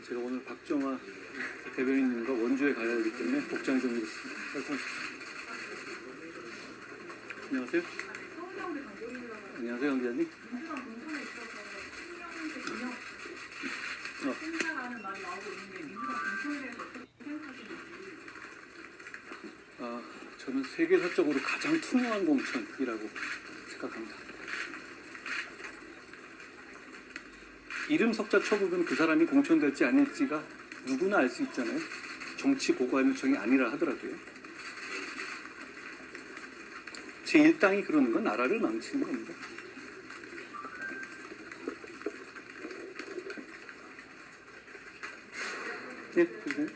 제가 오늘 박정화 대변인님과 원주에 가야 하기 때문에 복장이 좀 이렇습니다. 안녕하세요. 안녕하세요, 강 기자님. 저는 세계사적으로 가장 투명한 공천이라고 생각합니다. 이름 석자 처분은 그 사람이 공천될지 아닐지가 누구나 알 수 있잖아요. 정치 고관 요청이 아니라 하더라도요. 제 일당이 그러는 건 나라를 망치는 겁니다. 네, 그래요.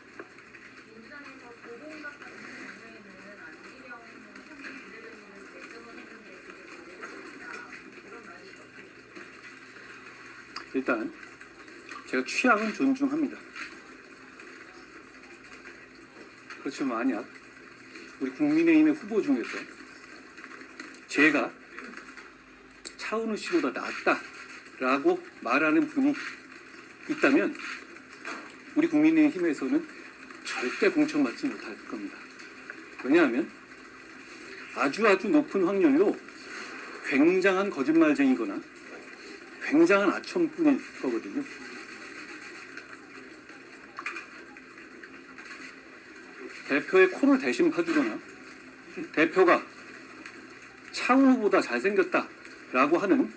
일단 제가 취향은 존중합니다. 그렇지만 만약 우리 국민의힘의 후보 중에서 제가 차은우 씨보다 낫다라고 말하는 분이 있다면 우리 국민의힘에서는 절대 공천받지 못할 겁니다. 왜냐하면 아주 높은 확률로 굉장한 거짓말쟁이거나 굉장한 아첨꾼일 거거든요. 대표의 코를 대신 파주거나 대표가 차은우보다 잘생겼다라고 하는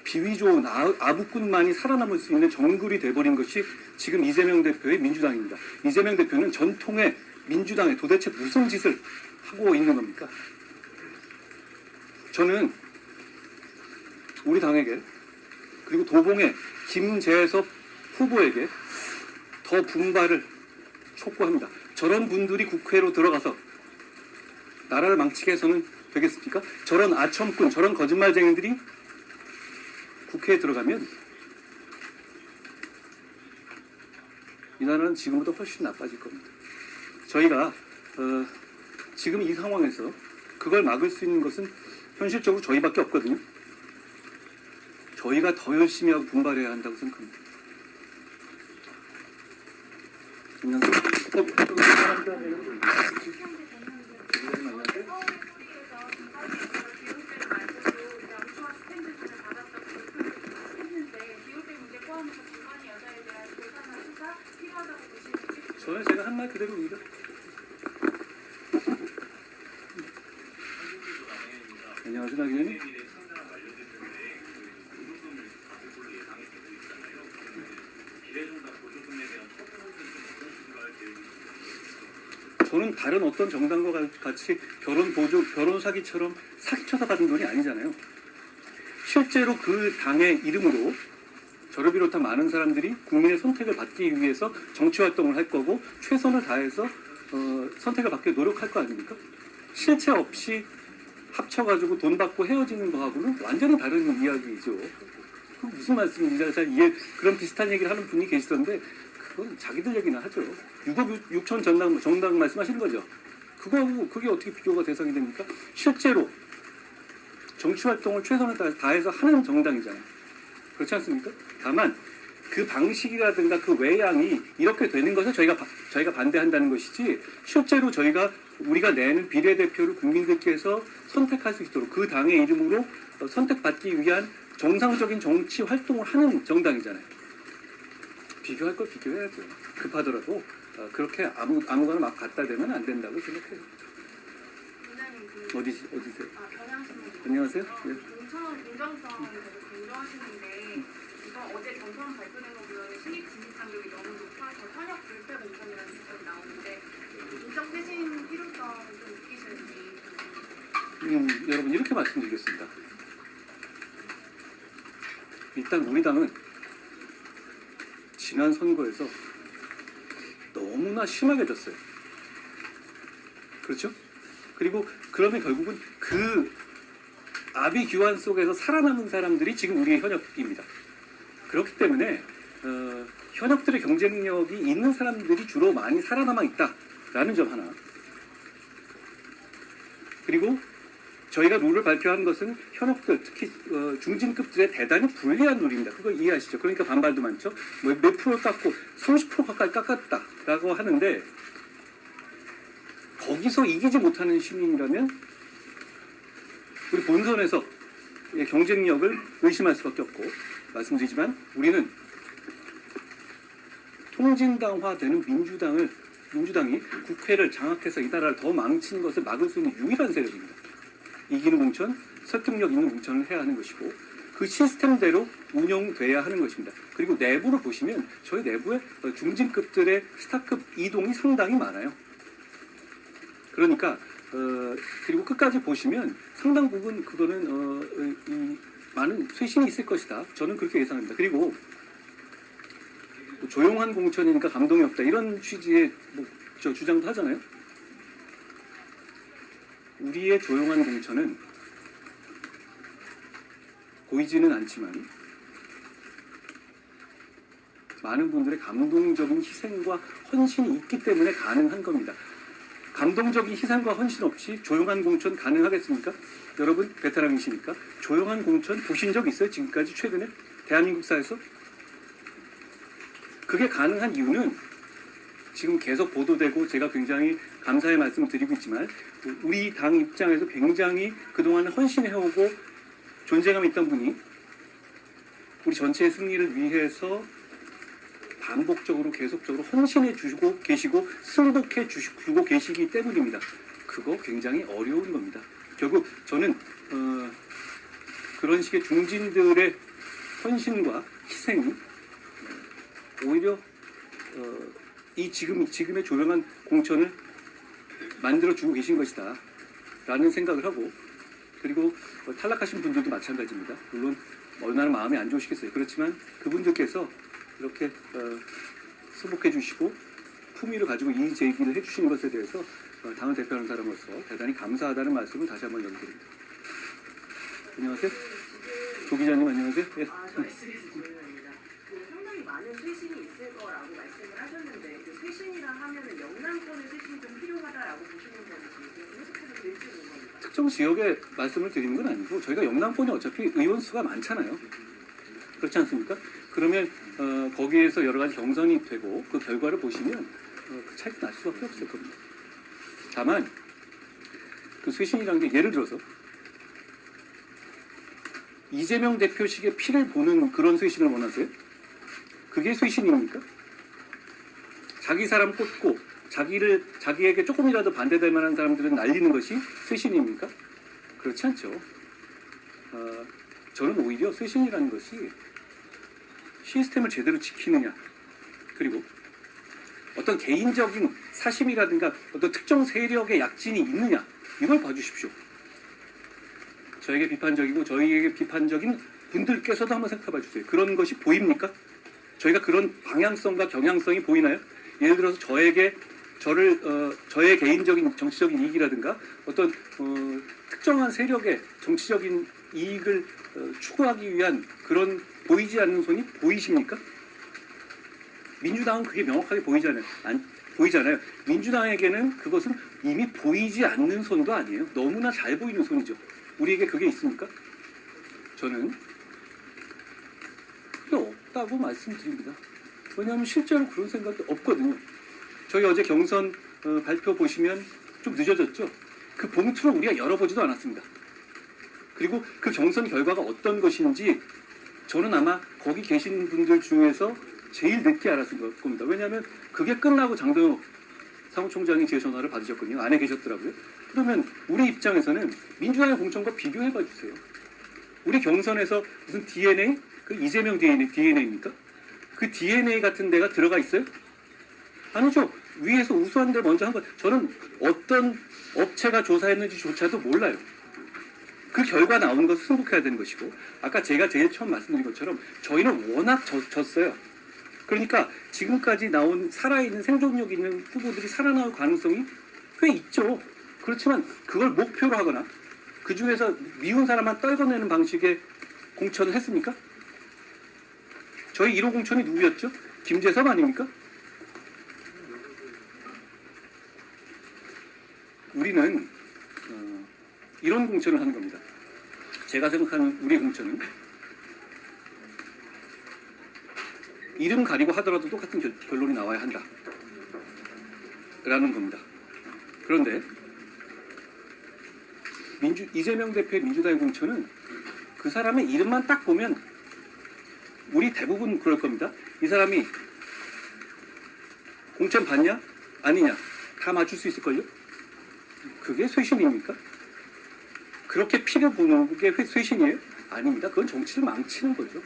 비위 좋은 아부꾼만이 살아남을 수 있는 정글이 돼버린 것이 지금 이재명 대표의 민주당입니다. 이재명 대표는 전통의 민주당에 도대체 무슨 짓을 하고 있는 겁니까? 저는 우리 당에게 그리고 도봉의 김재섭 후보에게 더 분발을 촉구합니다. 저런 분들이 국회로 들어가서 나라를 망치게 해서는 되겠습니까? 저런 아첨꾼, 저런 거짓말쟁이들이 국회에 들어가면 이 나라는 지금보다 훨씬 나빠질 겁니다. 저희가 지금 이 상황에서 그걸 막을 수 있는 것은 현실적으로 저희밖에 없거든요. 저희가 더 열심히 하고 분발해야 한다고 생각합니다. 안녕하세요. 저는 제가 한 말 그대로입니다. 안녕하세요, 나 기자님. 저는 다른 어떤 정당과 같이 결혼 사기처럼 사기쳐서 받은 돈이 아니잖아요. 실제로 그 당의 이름으로 저를 비롯한 많은 사람들이 국민의 선택을 받기 위해서 정치활동을 할 거고 최선을 다해서 선택을 받기 노력할 거 아닙니까? 실체 없이 합쳐가지고 돈 받고 헤어지는 거하고는 완전히 다른 이야기죠. 무슨 말씀인지 잘 그런 비슷한 얘기를 하는 분이 계시던데 그건 자기들 얘기나 하죠. 6억 6천 정당 말씀하시는 거죠. 그거하고 그게 어떻게 비교가 대상이 됩니까? 실제로 정치활동을 최선을 다해서 하는 정당이잖아요. 그렇지 않습니까? 다만 그 방식이라든가 그 외양이 이렇게 되는 것을 저희가 반대한다는 것이지 실제로 우리가 내는 비례대표를 국민들께서 선택할 수 있도록 그 당의 이름으로 선택받기 위한 정상적인 정치 활동을 하는 정당이잖아요. 비교할 걸 비교해야죠. 급하더라도 그렇게 아무거나 막 갖다 대면 안 된다고 생각해요. 어디세요? 안녕하세요. 네. 공천 공정성을 계속 강조하시는데 이번 어제 경선 발표된 거 보면 신입 진입 장벽이 너무 높아서 현역 불패 공천이라는 지적이 나오는데 인적 쇄신 필요성을 좀 느끼시는지. 여러분 이렇게 말씀드리겠습니다. 일단 우리 당은 지난 선거에서 너무나 심하게 졌어요. 그렇죠? 그리고 그러면 결국은 그 아비규환 속에서 살아남은 사람들이 지금 우리의 현역입니다. 그렇기 때문에 현역들의 경쟁력이 있는 사람들이 주로 많이 살아남아 있다라는 점 하나. 그리고 저희가 룰을 발표한 것은 현역들, 특히 중진급들의 대단히 불리한 룰입니다. 그거 이해하시죠? 그러니까 반발도 많죠. 뭐 몇 프로 깎고 30% 가까이 깎았다라고 하는데 거기서 이기지 못하는 시민이라면 우리 본선에서 경쟁력을 의심할 수밖에 없고, 말씀드리지만 우리는 통진당화되는 민주당이 국회를 장악해서 이 나라를 더 망치는 것을 막을 수 있는 유일한 세력입니다. 이기는 공천, 설득력 있는 공천을 해야 하는 것이고 그 시스템대로 운영돼야 하는 것입니다. 그리고 내부를 보시면 저희 내부에 중진급들의 스타급 이동이 상당히 많아요. 그러니까 그리고 끝까지 보시면 상당 부분 그거는 이 많은 쇄신이 있을 것이다. 저는 그렇게 예상합니다. 그리고 조용한 공천이니까 감동이 없다 이런 취지의 저 주장도 하잖아요. 우리의 조용한 공천은 보이지는 않지만 많은 분들의 감동적인 희생과 헌신이 있기 때문에 가능한 겁니다. 감동적인 희생과 헌신 없이 조용한 공천 가능하겠습니까? 여러분 베테랑이시니까 조용한 공천 보신 적 있어요? 지금까지 최근에 대한민국사에서? 그게 가능한 이유는 지금 계속 보도되고 제가 굉장히 감사의 말씀을 드리고 있지만 우리 당 입장에서 굉장히 그동안 헌신해오고 존재감이 있던 분이 우리 전체의 승리를 위해서 반복적으로 계속적으로 헌신해 주시고 계시고 승복해 주시고 계시기 때문입니다. 그거 굉장히 어려운 겁니다. 결국 저는 그런 식의 중진들의 헌신과 희생이 오히려 이 지금의 조용한 공천을 만들어 주고 계신 것이다 라는 생각을 하고, 그리고 탈락하신 분들도 마찬가지입니다. 물론 얼마나 마음이 안 좋으시겠어요. 그렇지만 그분들께서 이렇게 수복해 주시고 품위를 가지고 이의 제기를 해주시는 것에 대해서 당을 대표하는 사람으로서 대단히 감사하다는 말씀을 다시 한번 드립니다. 안녕하세요. 조 기자님 안녕하세요. 예. 저 SBS 조연아입니다. 상당히 많은 쇄신이 있을 거라고 말씀을 하셨는데 그 쇄신이라 하면은 영남권의 쇄신이 좀 필요하다라고 보시는 건지 해석해도 될지 모르겠습니다. 특정 지역에 말씀을 드리는 건 아니고 저희가 영남권이 어차피 의원 수가 많잖아요. 그렇지 않습니까? 그러면 거기에서 여러 가지 경선이 되고 그 결과를 보시면 그 차이가 날 수밖에 없을 겁니다. 다만 그 쇄신이라는 게 예를 들어서 이재명 대표식의 피를 보는 그런 쇄신을 원하세요? 그게 쇄신입니까? 자기 사람 꽂고 자기에게 조금이라도 반대될 만한 사람들은 날리는 것이 쇄신입니까? 그렇지 않죠. 저는 오히려 쇄신이라는 것이 시스템을 제대로 지키느냐, 그리고 어떤 개인적인 사심이라든가 어떤 특정 세력의 약진이 있느냐, 이걸 봐주십시오. 저에게 비판적이고 저희에게 비판적인 분들께서도 한번 생각해 봐주세요. 그런 것이 보입니까? 저희가 그런 방향성과 경향성이 보이나요? 예를 들어서 저의 개인적인 정치적인 이익이라든가 어떤 특정한 세력의 정치적인 이익을 추구하기 위한 그런 보이지 않는 손이 보이십니까? 민주당은 그게 명확하게 보이잖아요. 민주당에게는 그것은 이미 보이지 않는 손도 아니에요. 너무나 잘 보이는 손이죠. 우리에게 그게 있습니까? 저는 그게 없다고 말씀드립니다. 왜냐하면 실제로 그런 생각이 없거든요. 저희 어제 경선 발표 보시면 좀 늦어졌죠? 그 봉투를 우리가 열어보지도 않았습니다. 그리고 그 경선 결과가 어떤 것인지 저는 아마 거기 계신 분들 중에서 제일 늦게 알았을 겁니다. 왜냐하면 그게 끝나고 장동혁 사무총장이 제 전화를 받으셨거든요. 안에 계셨더라고요. 그러면 우리 입장에서는 민주당의 공천과 비교해봐 주세요. 우리 경선에서 무슨 DNA? 그 이재명 DNA입니까? 그 DNA 같은 데가 들어가 있어요? 아니죠. 위에서 우수한 데 먼저 한 거. 저는 어떤 업체가 조사했는지조차도 몰라요. 그 결과 나오는 것을 승복해야 되는 것이고, 아까 제가 제일 처음 말씀드린 것처럼 저희는 워낙 졌어요. 그러니까 지금까지 나온 살아있는 생존력 있는 후보들이 살아나올 가능성이 꽤 있죠. 그렇지만 그걸 목표로 하거나 그 중에서 미운 사람만 떨궈내는 방식의 공천을 했습니까? 저희 1호 공천이 누구였죠? 김재섭 아닙니까? 우리는 이런 공천을 하는 겁니다. 제가 생각하는 우리 공천은 이름 가리고 하더라도 똑같은 결론이 나와야 한다 라는 겁니다. 그런데 이재명 대표의 민주당의 공천은 그 사람의 이름만 딱 보면 우리 대부분 그럴 겁니다. 이 사람이 공천 받냐 아니냐 다 맞출 수 있을걸요? 그게 쇄신입니까? 그렇게 피를 보는 게 쇄신이에요? 아닙니다. 그건 정치를 망치는 거죠.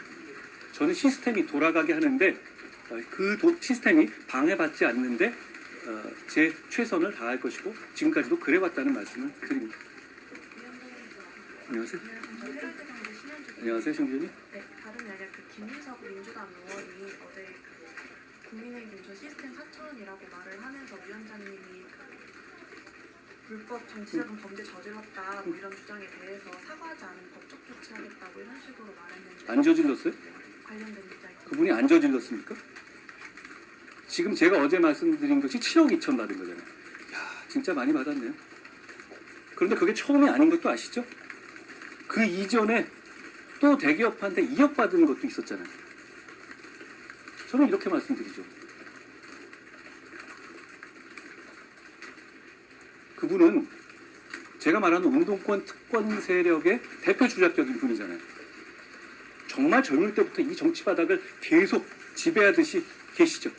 저는 시스템이 돌아가게 하는데 그 시스템이 방해받지 않는데 제 최선을 다할 것이고 지금까지도 그래왔다는 말씀을 드립니다. 안녕하세요. 안녕하세요, 신규님. 네, 다름이 아니라 그 김민석 민주당 의원이 어제 그 국민의힘 저 시스템 4천이라고 말을 하면서 위원장님이 불법 정치자금 범죄 저질렀다 뭐 이런 주장에 대해서 사과하지 않은 법적 조치하겠다고 이런 식으로 말했는데 안 저질렀어요? 관련된 입장이 그분이 안 저질렀습니까? 지금 제가 어제 말씀드린 것이 7억 2천 받은 거잖아요. 야, 진짜 많이 받았네요. 그런데 그게 처음이 아닌 것도 아시죠? 그 이전에 또 대기업한테 2억 받은 것도 있었잖아요. 저는 이렇게 말씀드리죠. 그분은 제가 말하는 운동권 특권 세력의 대표 주작적인 분이잖아요. 정말 젊을 때부터 이 정치 바닥을 계속 지배하듯이 계시죠.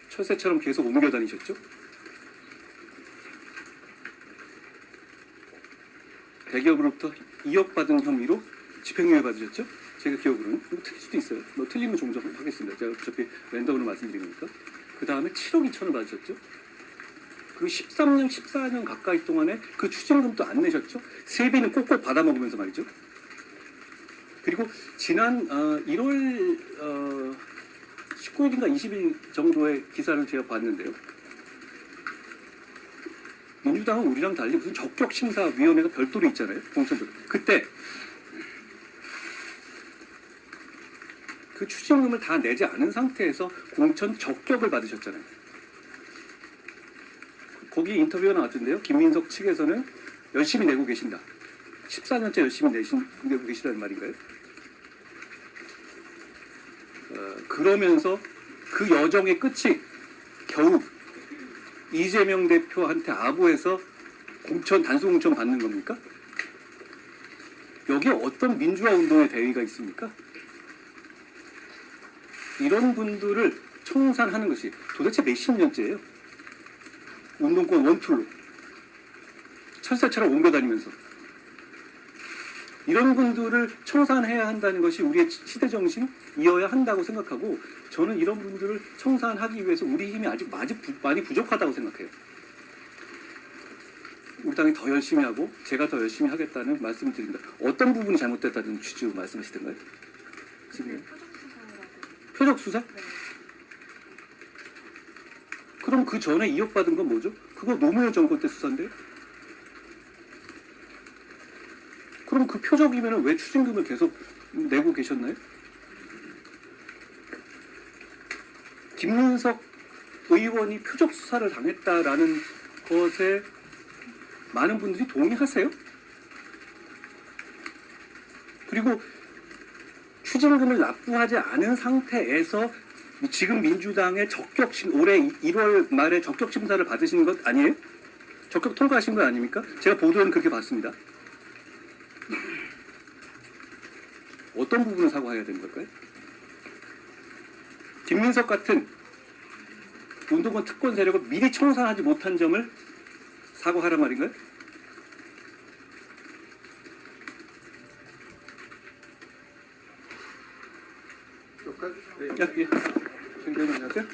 철새처럼 계속 옮겨 다니셨죠. 대기업으로부터 2억 받은 혐의로 집행유예 받으셨죠? 제가 기억으로는. 이거 틀릴 수도 있어요. 뭐 틀리면 종정하겠습니다. 제가 어차피 랜덤으로 말씀드리니까. 그 다음에 7억 2천을 받으셨죠? 그 13년, 14년 가까이 동안에 그 추징금도 안 내셨죠? 세비는 꼭꼭 받아먹으면서 말이죠. 그리고 지난 1월 19일인가 20일 정도의 기사를 제가 봤는데요. 민주당은 우리랑 달리 무슨 적격심사위원회가 별도로 있잖아요. 공천적. 그때 그 추징금을 다 내지 않은 상태에서 공천 적격을 받으셨잖아요. 거기 인터뷰가 나왔던데요. 김민석 측에서는 열심히 내고 계신다. 14년째 열심히 내고 계시다는 말인가요? 그러면서 그 여정의 끝이 겨우 이재명 대표한테 아부해서 단수 공천 받는 겁니까? 여기에 어떤 민주화 운동의 대의가 있습니까? 이런 분들을 청산하는 것이 도대체 몇십 년째예요. 운동권 원툴로 철새처럼 옮겨다니면서 이런 분들을 청산해야 한다는 것이 우리의 시대 정신이어야 한다고 생각하고 저는 이런 분들을 청산하기 위해서 우리 힘이 아직 많이 부족하다고 생각해요. 우리 당이 더 열심히 하고 제가 더 열심히 하겠다는 말씀을 드립니다. 어떤 부분이 잘못됐다는 취지로 말씀하시던가요? 지금 표적 수사? 네. 그럼 그 전에 2억 받은 건 뭐죠? 그거 노무현 정권 때 수사인데요? 그럼 그 표적이면 왜 추징금을 계속 내고 계셨나요? 김문석 의원이 표적 수사를 당했다라는 것에 많은 분들이 동의하세요? 그리고 추징금을 납부하지 않은 상태에서 지금 민주당의 올해 1월 말에 적격 심사를 받으신 것 아니에요? 적격 통과하신 거 아닙니까? 제가 보도는 그렇게 봤습니다. 어떤 부분을 사과해야 되는 걸까요? 김민석 같은 운동권 특권 세력을 미리 청산하지 못한 점을 사과하란 말인가요? 예. 선생님 안녕하세요.